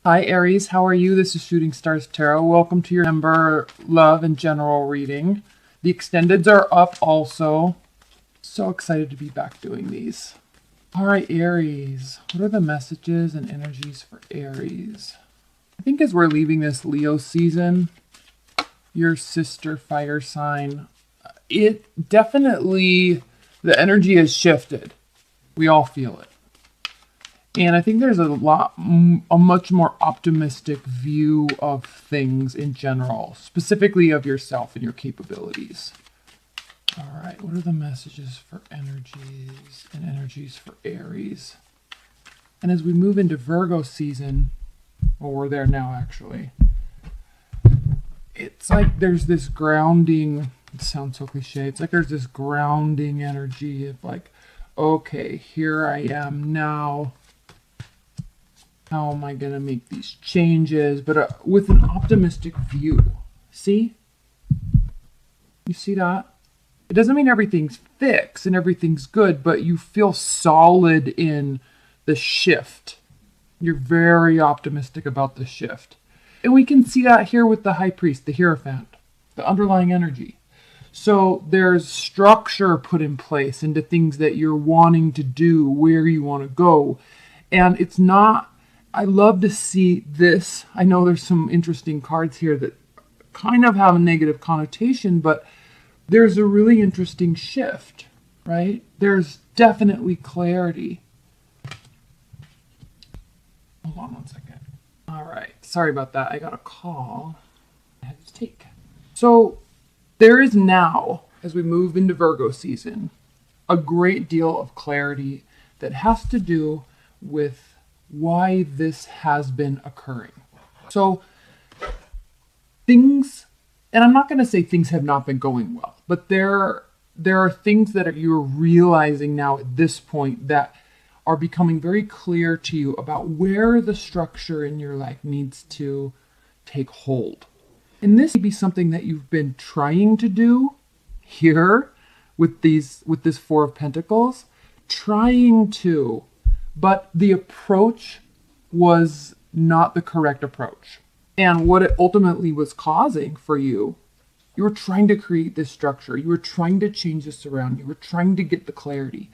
Hi Aries, how are you? This is Shooting Stars Tarot. Welcome to your November love and general reading. The extendeds are up also. So excited to be back doing these. All right, Aries. What are the messages and energies for Aries? I think as we're leaving this Leo season, your sister fire sign, it definitely, the energy has shifted. We all feel it. And I think there's a much more optimistic view of things in general, specifically of yourself and your capabilities. All right, what are the messages for energies and energies for Aries? And as we move into Virgo season, well, we're there now actually, it's like there's this grounding, it sounds so cliche, it's like there's this grounding energy of like, okay, here I am now. How am I going to make these changes? But with an optimistic view. See? You see that? It doesn't mean everything's fixed and everything's good, but you feel solid in the shift. You're very optimistic about the shift. And we can see that here with the High Priest, the Hierophant, the underlying energy. So there's structure put in place into things that you're wanting to do, where you want to go. And it's not, I love to see this. I know there's some interesting cards here that kind of have a negative connotation, but there's a really interesting shift, right? There's definitely clarity. Hold on one second. All right. Sorry about that. I got a call I had to take. So there is now, as we move into Virgo season, a great deal of clarity that has to do with why this has been occurring. So things, and I'm not going to say things have not been going well, but there are things that you're realizing now at this point that are becoming very clear to you about where the structure in your life needs to take hold. And this may be something that you've been trying to do here with this Four of Pentacles, but the approach was not the correct approach. And what it ultimately was causing for you, you were trying to create this structure. You were trying to change this around. You were trying to get the clarity.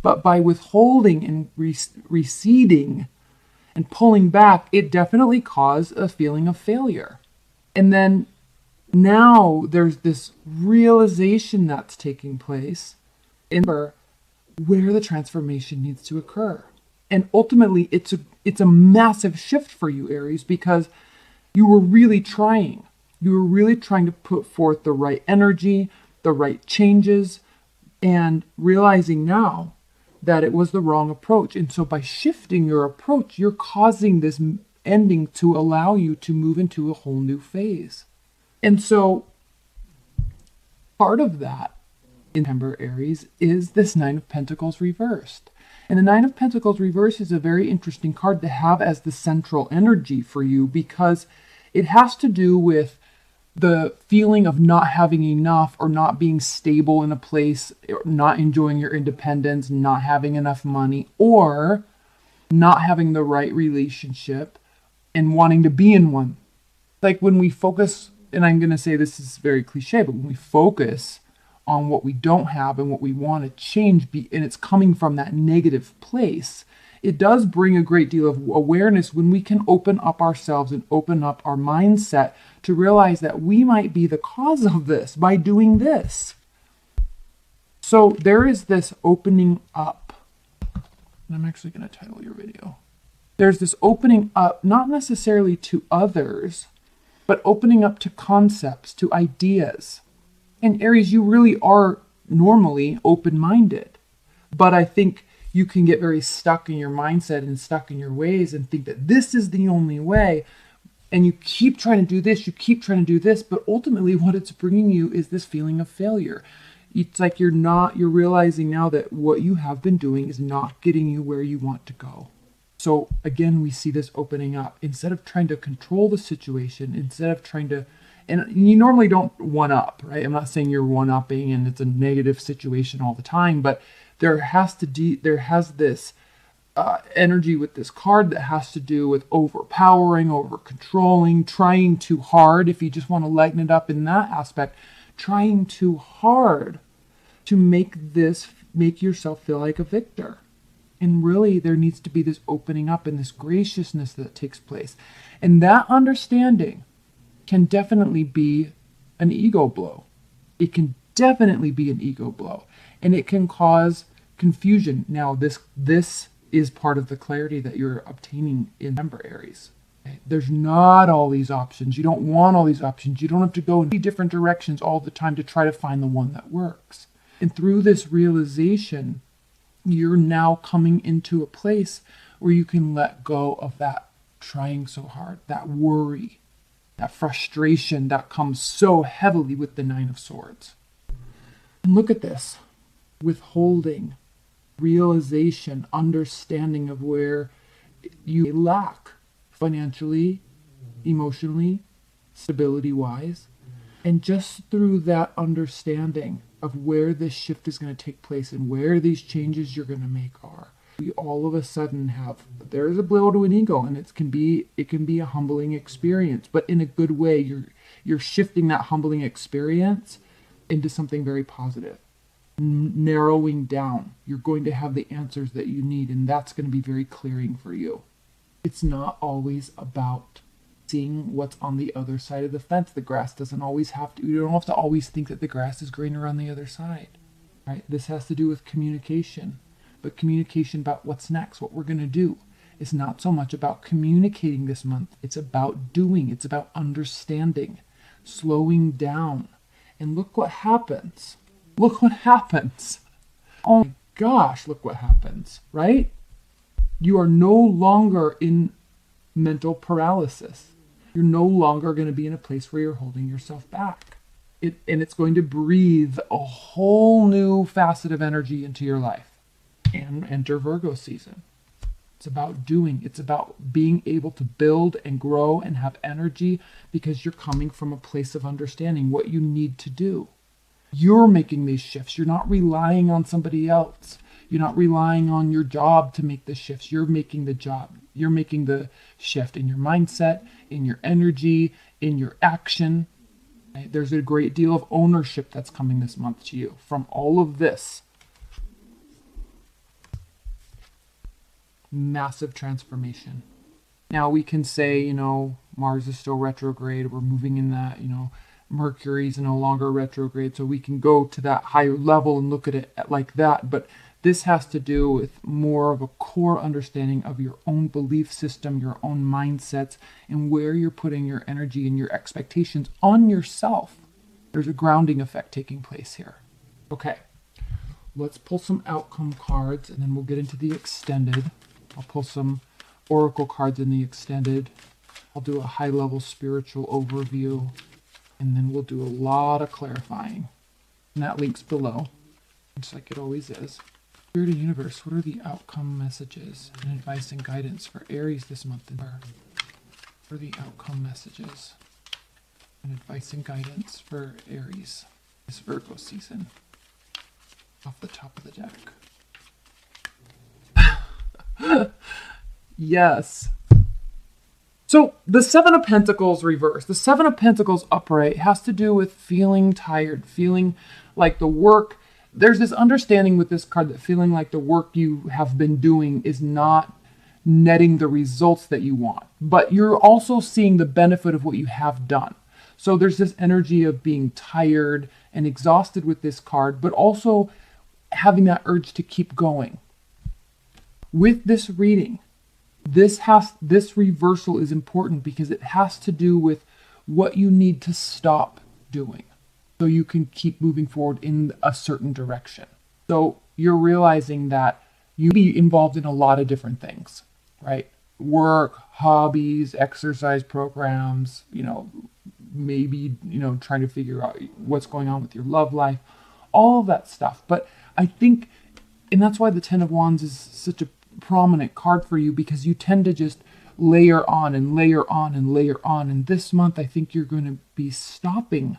But by withholding and receding and pulling back, it definitely caused a feeling of failure. And then now there's this realization that's taking place in where the transformation needs to occur. And ultimately, it's a massive shift for you, Aries, because you were really trying. You were really trying to put forth the right energy, the right changes, and realizing now that it was the wrong approach. And so by shifting your approach, you're causing this ending to allow you to move into a whole new phase. And so part of that in September, Aries, is this Nine of Pentacles reversed. And the Nine of Pentacles reversed is a very interesting card to have as the central energy for you because it has to do with the feeling of not having enough or not being stable in a place, or not enjoying your independence, not having enough money, or not having the right relationship and wanting to be in one. Like when we focus, and I'm going to say this is very cliche, but when we focus on what we don't have and what we want to change, and it's coming from that negative place, it does bring a great deal of awareness when we can open up ourselves and open up our mindset to realize that we might be the cause of this by doing this. So there is this opening up. And I'm actually going to title your video. There's this opening up, not necessarily to others, but opening up to concepts, to ideas. And Aries, you really are normally open-minded. But I think you can get very stuck in your mindset and stuck in your ways and think that this is the only way. And you keep trying to do this, you keep trying to do this, but ultimately what it's bringing you is this feeling of failure. It's like you're realizing now that what you have been doing is not getting you where you want to go. So again, we see this opening up. Instead of trying to control the situation, instead of trying to, and you normally don't one up, right? I'm not saying you're one upping and it's a negative situation all the time, but there has this energy with this card that has to do with overpowering, over controlling, trying too hard. If you just want to lighten it up in that aspect, trying too hard to make yourself feel like a victor. And really, there needs to be this opening up and this graciousness that takes place. And that understanding can definitely be an ego blow. It can definitely be an ego blow. And it can cause confusion. Now, this is part of the clarity that you're obtaining in November, Aries. Okay? There's not all these options. You don't want all these options. You don't have to go in different directions all the time to try to find the one that works. And through this realization, you're now coming into a place where you can let go of that trying so hard, that worry, that frustration that comes so heavily with the Nine of Swords. And look at this. Withholding, realization, understanding of where you lack financially, emotionally, stability-wise. And just through that understanding of where this shift is going to take place and where these changes you're going to make are, we all of a sudden there's a blow to an ego, and it can be a humbling experience, but in a good way. You're shifting that humbling experience into something very positive. Narrowing down. You're going to have the answers that you need, and that's going to be very clearing for you. It's not always about seeing what's on the other side of the fence. The grass doesn't always you don't have to always think that the grass is greener on the other side, right? This has to do with communication, but communication about what's next, what we're going to do. It's not so much about communicating this month. It's about doing. It's about understanding, slowing down. And look what happens. Look what happens. Oh my gosh, look what happens, right? You are no longer in mental paralysis. You're no longer going to be in a place where you're holding yourself back. And it's going to breathe a whole new facet of energy into your life. And enter Virgo season. It's about doing. It's about being able to build and grow and have energy because you're coming from a place of understanding what you need to do. You're making these shifts. You're not relying on somebody else. You're not relying on your job to make the shifts. You're making the job. You're making the shift in your mindset, in your energy, in your action. Right? There's a great deal of ownership that's coming this month to you from all of this. Massive transformation. Now we can say, Mars is still retrograde. We're moving in that, Mercury's no longer retrograde, so we can go to that higher level and look at it like that. But this has to do with more of a core understanding of your own belief system, your own mindsets, and where you're putting your energy and your expectations on yourself. There's a grounding effect taking place here. Okay, let's pull some outcome cards, and then we'll get into the extended. I'll pull some oracle cards in the extended. I'll do a high-level spiritual overview. And then we'll do a lot of clarifying. And that link's below, just like it always is. Spirit of the Universe, what are the outcome messages and advice and guidance for Aries this month? What are the outcome messages and advice and guidance for Aries this Virgo season? Off the top of the deck. Yes. So the Seven of Pentacles reverse, the Seven of Pentacles upright has to do with feeling tired, feeling like the work. There's this understanding with this card that feeling like the work you have been doing is not netting the results that you want, but you're also seeing the benefit of what you have done. So there's this energy of being tired and exhausted with this card, but also having that urge to keep going. With this reading, this reversal is important because it has to do with what you need to stop doing so you can keep moving forward in a certain direction. So you're realizing that you be involved in a lot of different things, right? Work, hobbies, exercise programs, maybe, trying to figure out what's going on with your love life, all of that stuff. But I think, and that's why the Ten of Wands is such a prominent card for you, because you tend to just layer on and layer on and layer on. And this month, I think you're going to be stopping,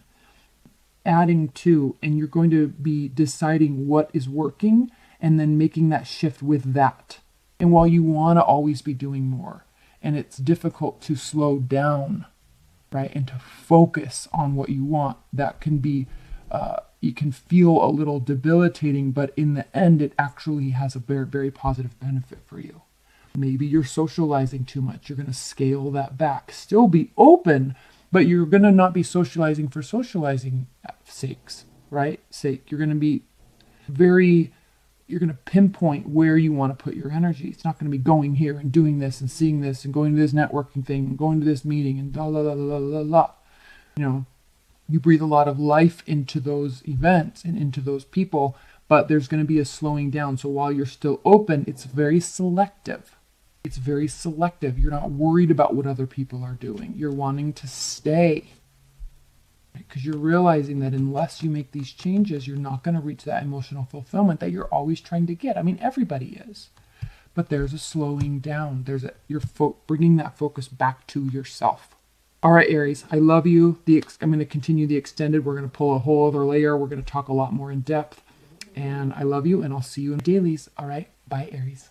adding to, and you're going to be deciding what is working and then making that shift with that. And while you want to always be doing more, and it's difficult to slow down, right, and to focus on what you want, that can be, you can feel a little debilitating, but in the end, it actually has a very, very positive benefit for you. Maybe you're socializing too much. You're going to scale that back. Still be open, but you're going to not be socializing for socializing sakes, right? You're going to be you're going to pinpoint where you want to put your energy. It's not going to be going here and doing this and seeing this and going to this networking thing and going to this meeting and la la la la la la. You breathe a lot of life into those events and into those people, but there's going to be a slowing down. So while you're still open, it's very selective. It's very selective. You're not worried about what other people are doing. You're wanting to stay. Because you're realizing that unless you make these changes, you're not going to reach that emotional fulfillment that you're always trying to get. I mean, everybody is. But there's a slowing down. You're bringing that focus back to yourself. All right, Aries, I love you. I'm going to continue the extended. We're going to pull a whole other layer. We're going to talk a lot more in depth. And I love you, and I'll see you in dailies. All right, bye, Aries.